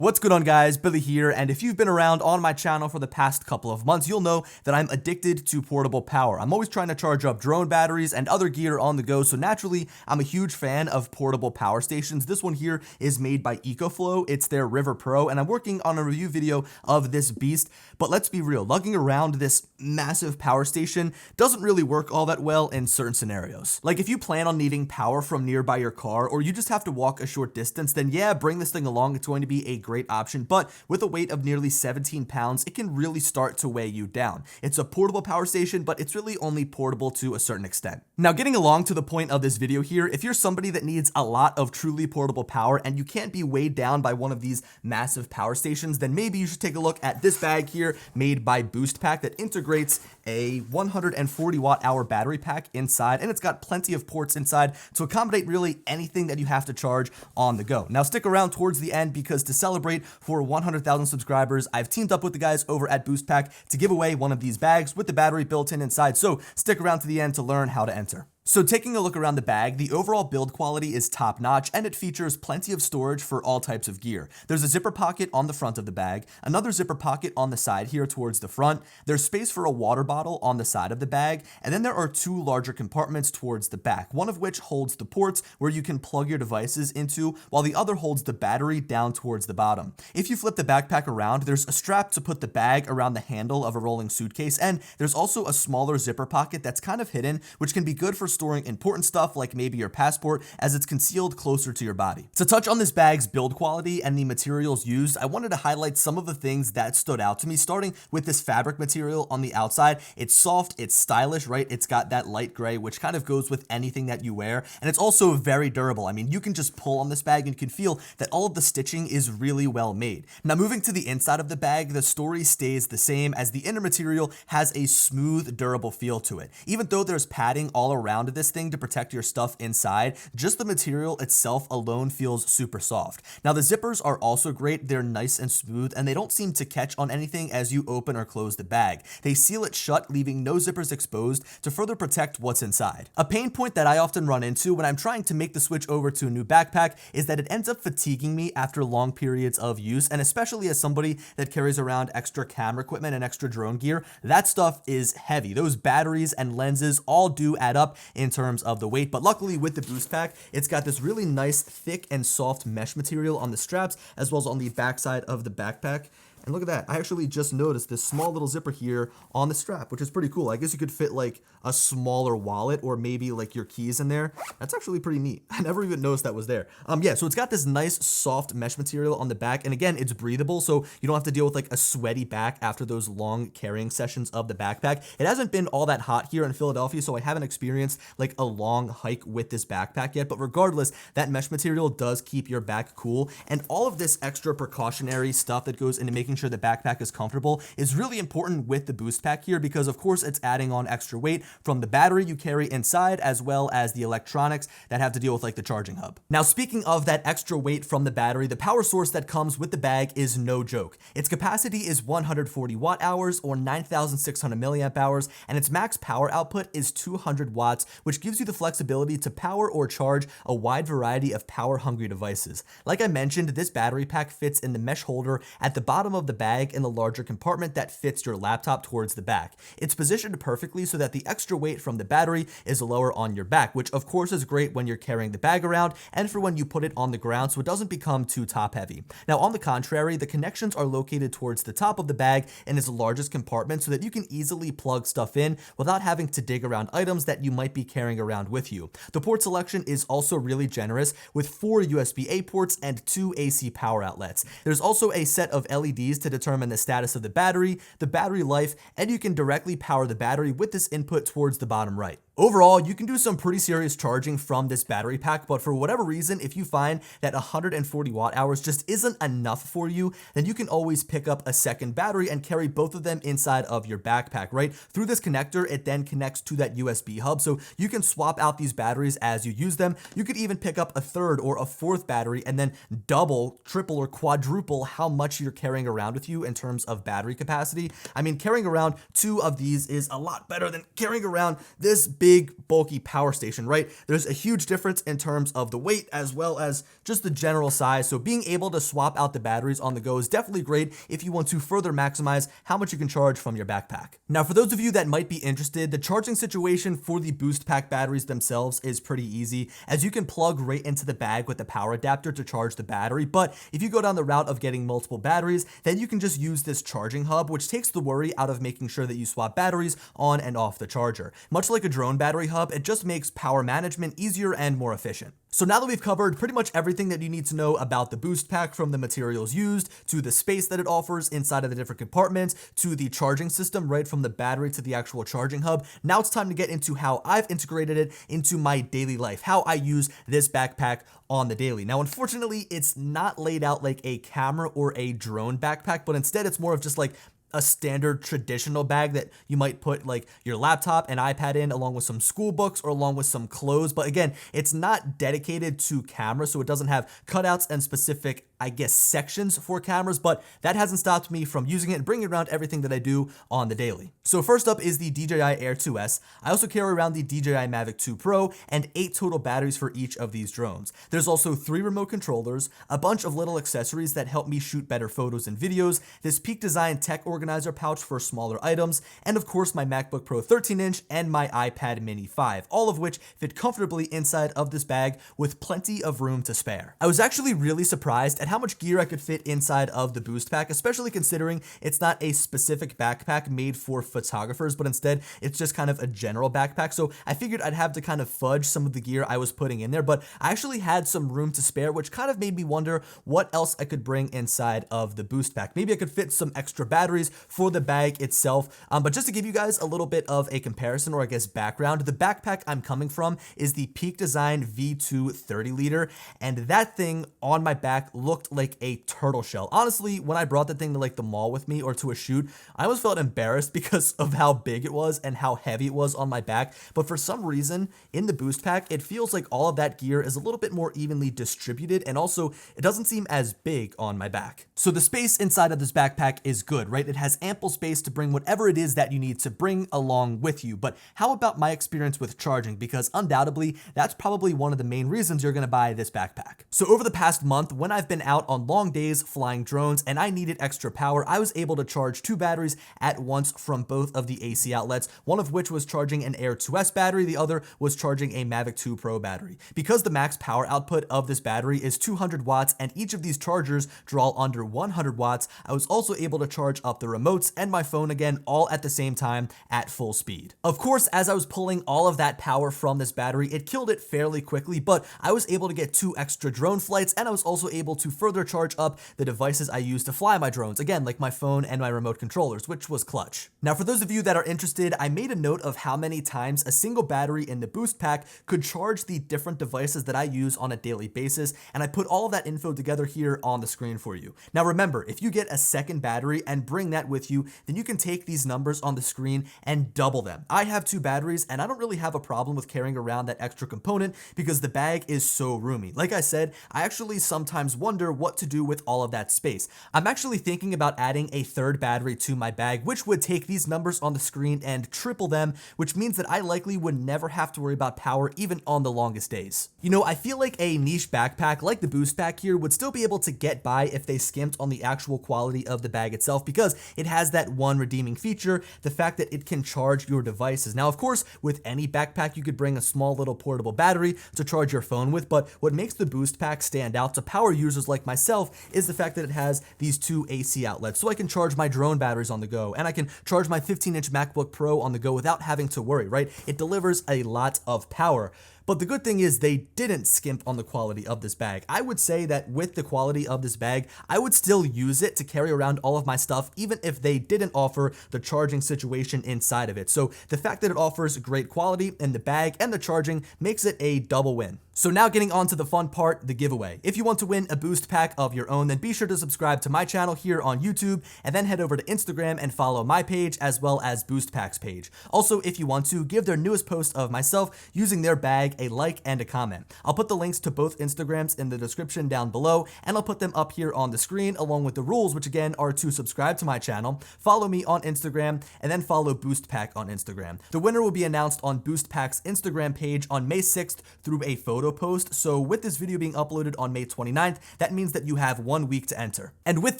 What's good on, guys? Billy here, and if you've been around on my channel for the past couple of months, you'll know that I'm addicted to portable power. I'm always trying to charge up drone batteries and other gear on the go, so naturally, I'm a huge fan of portable power stations. This one here is made by EcoFlow. It's their River Pro, and I'm working on a review video of this beast, but let's be real, lugging around this massive power station doesn't really work all that well in certain scenarios. Like if you plan on needing power from nearby your car, or you just have to walk a short distance, then yeah, bring this thing along. It's going to be a great option, but with a weight of nearly 17 pounds, it can really start to weigh you down. It's a portable power station, but it's really only portable to a certain extent. Now, getting along to the point of this video here, if you're somebody that needs a lot of truly portable power and you can't be weighed down by one of these massive power stations, then maybe you should take a look at this bag here made by BoostPack that integrates a 140 watt hour battery pack inside, and it's got plenty of ports inside to accommodate really anything that you have to charge on the go. Now stick around towards the end, because to celebrate for 100,000 subscribers, I've teamed up with the guys over at BoostPack to give away one of these bags with the battery built in inside, so stick around to the end to learn how to enter. So taking a look around the bag, the overall build quality is top notch, and it features plenty of storage for all types of gear. There's a zipper pocket on the front of the bag, another zipper pocket on the side here towards the front, there's space for a water bottle on the side of the bag, and then there are two larger compartments towards the back, one of which holds the ports where you can plug your devices into, while the other holds the battery down towards the bottom. If you flip the backpack around, there's a strap to put the bag around the handle of a rolling suitcase, and there's also a smaller zipper pocket that's kind of hidden, which can be good for storing important stuff like maybe your passport, as it's concealed closer to your body. To touch on this bag's build quality and the materials used, I wanted to highlight some of the things that stood out to me, starting with this fabric material on the outside. It's soft, it's stylish, right? It's got that light gray, which kind of goes with anything that you wear, and it's also very durable. I mean, you can just pull on this bag and you can feel that all of the stitching is really well made. Now, moving to the inside of the bag, the story stays the same, as the inner material has a smooth, durable feel to it. Even though there's padding all around this thing to protect your stuff inside, just the material itself alone feels super soft. Now, the zippers are also great. They're nice and smooth, and they don't seem to catch on anything as you open or close the bag. They seal it shut, leaving no zippers exposed to further protect what's inside. A pain point that I often run into when I'm trying to make the switch over to a new backpack is that it ends up fatiguing me after long periods of use, and especially as somebody that carries around extra camera equipment and extra drone gear, that stuff is heavy. Those batteries and lenses all do add up in terms of the weight, but luckily with the BoostPack, it's got this really nice thick and soft mesh material on the straps as well as on the backside of the backpack. And look at that, I actually just noticed this small little zipper here on the strap, which is pretty cool. I guess you could fit like a smaller wallet or maybe like your keys in there. That's actually pretty neat. I never even noticed that was there. Yeah, so it's got this nice soft mesh material on the back, and again, it's breathable, so you don't have to deal with like a sweaty back after those long carrying sessions of the backpack. It hasn't been all that hot here in Philadelphia, so I haven't experienced like a long hike with this backpack yet, but regardless, that mesh material does keep your back cool, and all of this extra precautionary stuff that goes into making sure the backpack is comfortable is really important with the BoostPack here, because of course it's adding on extra weight from the battery you carry inside as well as the electronics that have to deal with like the charging hub. Now, speaking of that extra weight from the battery, the power source that comes with the bag is no joke. Its capacity is 140 watt hours or 9,600 milliamp hours, and its max power output is 200 watts, which gives you the flexibility to power or charge a wide variety of power hungry devices. Like I mentioned, this battery pack fits in the mesh holder at the bottom of the bag in the larger compartment that fits your laptop towards the back. It's positioned perfectly so that the extra weight from the battery is lower on your back, which of course is great when you're carrying the bag around and for when you put it on the ground so it doesn't become too top heavy. Now, on the contrary, the connections are located towards the top of the bag in its largest compartment so that you can easily plug stuff in without having to dig around items that you might be carrying around with you. The port selection is also really generous, with 4 USB-A ports and 2 AC power outlets. There's also a set of LEDs to determine the status of the battery life, and you can directly power the battery with this input towards the bottom right. Overall, you can do some pretty serious charging from this battery pack, but for whatever reason, if you find that 140 watt hours just isn't enough for you, then you can always pick up a second battery and carry both of them inside of your backpack, right? Through this connector, it then connects to that USB hub, so you can swap out these batteries as you use them. You could even pick up a third or a fourth battery and then double, triple, or quadruple how much you're carrying around with you in terms of battery capacity. I mean, carrying around 2 of these is a lot better than carrying around this big, bulky power station, right? There's a huge difference in terms of the weight as well as just the general size. So being able to swap out the batteries on the go is definitely great if you want to further maximize how much you can charge from your backpack. Now, for those of you that might be interested, the charging situation for the boost pack batteries themselves is pretty easy, as you can plug right into the bag with the power adapter to charge the battery. But if you go down the route of getting multiple batteries, then you can just use this charging hub, which takes the worry out of making sure that you swap batteries on and off the charger. Much like a drone battery hub, it just makes power management easier and more efficient. So now that we've covered pretty much everything that you need to know about the boost pack, from the materials used to the space that it offers inside of the different compartments to the charging system, right from the battery to the actual charging hub, now it's time to get into how I've integrated it into my daily life, how I use this backpack on the daily. Now, unfortunately, it's not laid out like a camera or a drone backpack, but instead it's more of just like a standard traditional bag that you might put like your laptop and iPad in, along with some school books or along with some clothes. But again, it's not dedicated to camera, so it doesn't have cutouts and specific, I guess, sections for cameras, but that hasn't stopped me from using it and bringing around everything that I do on the daily. So first up is the DJI Air 2S. I also carry around the DJI Mavic 2 Pro and 8 total batteries for each of these drones. There's also 3 remote controllers, a bunch of little accessories that help me shoot better photos and videos, this Peak Design tech organizer pouch for smaller items, and of course my MacBook Pro 13-inch and my iPad Mini 5, all of which fit comfortably inside of this bag with plenty of room to spare. I was actually really surprised at how much gear I could fit inside of the boost pack, especially considering it's not a specific backpack made for photographers, but instead it's just kind of a general backpack. So I figured I'd have to kind of fudge some of the gear I was putting in there, but I actually had some room to spare, which kind of made me wonder what else I could bring inside of the boost pack. Maybe I could fit some extra batteries for the bag itself. But just to give you guys a little bit of a comparison, or I guess background, the backpack I'm coming from is the Peak Design V2 30 liter, and that thing on my back looked like a turtle shell. Honestly, when I brought that thing to like the mall with me or to a shoot, I almost felt embarrassed because of how big it was and how heavy it was on my back. But for some reason, in the boost pack, it feels like all of that gear is a little bit more evenly distributed, and also it doesn't seem as big on my back. So the space inside of this backpack is good, right? It has ample space to bring whatever it is that you need to bring along with you. But how about my experience with charging? Because undoubtedly, that's probably one of the main reasons you're going to buy this backpack. So over the past month, when I've been out on long days flying drones and I needed extra power, I was able to charge 2 batteries at once from both of the AC outlets, one of which was charging an Air 2S battery, the other was charging a Mavic 2 Pro battery. Because the max power output of this battery is 200 watts and each of these chargers draw under 100 watts, I was also able to charge up the remotes and my phone again all at the same time at full speed. Of course, as I was pulling all of that power from this battery, it killed it fairly quickly, but I was able to get 2 extra drone flights, and I was also able to further charge up the devices I use to fly my drones, again, like my phone and my remote controllers, which was clutch. Now, for those of you that are interested, I made a note of how many times a single battery in the boost pack could charge the different devices that I use on a daily basis, and I put all of that info together here on the screen for you. Now remember, if you get a second battery and bring that with you, then you can take these numbers on the screen and double them. I have 2 batteries and I don't really have a problem with carrying around that extra component because the bag is so roomy. Like I said, I actually sometimes wonder what to do with all of that space. I'm actually thinking about adding a 3rd battery to my bag, which would take these numbers on the screen and triple them, which means that I likely would never have to worry about power even on the longest days. You know, I feel like a niche backpack like the boost pack here would still be able to get by if they skimped on the actual quality of the bag itself, because it has that one redeeming feature, the fact that it can charge your devices. Now, of course, with any backpack, you could bring a small little portable battery to charge your phone with, but what makes the boost pack stand out to power users like myself is the fact that it has these 2 AC outlets, so I can charge my drone batteries on the go, and I can charge my 15-inch MacBook Pro on the go without having to worry, right? It delivers a lot of power. But the good thing is they didn't skimp on the quality of this bag. I would say that with the quality of this bag, I would still use it to carry around all of my stuff, even if they didn't offer the charging situation inside of it. So the fact that it offers great quality in the bag and the charging makes it a double win. So now getting on to the fun part, the giveaway. If you want to win a boost pack of your own, then be sure to subscribe to my channel here on YouTube and then head over to Instagram and follow my page as well as Boost Pack's page. Also, if you want to, give their newest post of myself using their bag a like and a comment. I'll put the links to both Instagrams in the description down below, and I'll put them up here on the screen along with the rules, which again are to subscribe to my channel, follow me on Instagram, and then follow Boost Pack on Instagram. The winner will be announced on Boost Pack's Instagram page on May 6th through a photo post. So with this video being uploaded on May 29th, that means that you have 1 week to enter. And with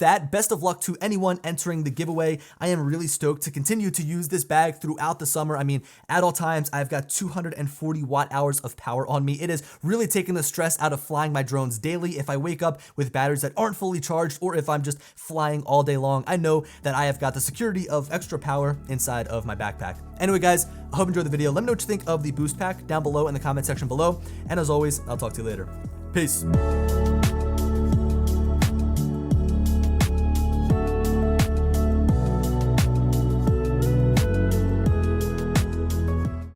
that, best of luck to anyone entering the giveaway. I am really stoked to continue to use this bag throughout the summer. I mean, at all times, I've got 240 watt hours of power on me. It is really taking the stress out of flying my drones daily. If I wake up with batteries that aren't fully charged, or if I'm just flying all day long, I know that I have got the security of extra power inside of my backpack. Anyway, guys, I hope you enjoyed the video. Let me know what you think of the boost pack down below in the comment section below. And as always, I'll talk to you later. Peace.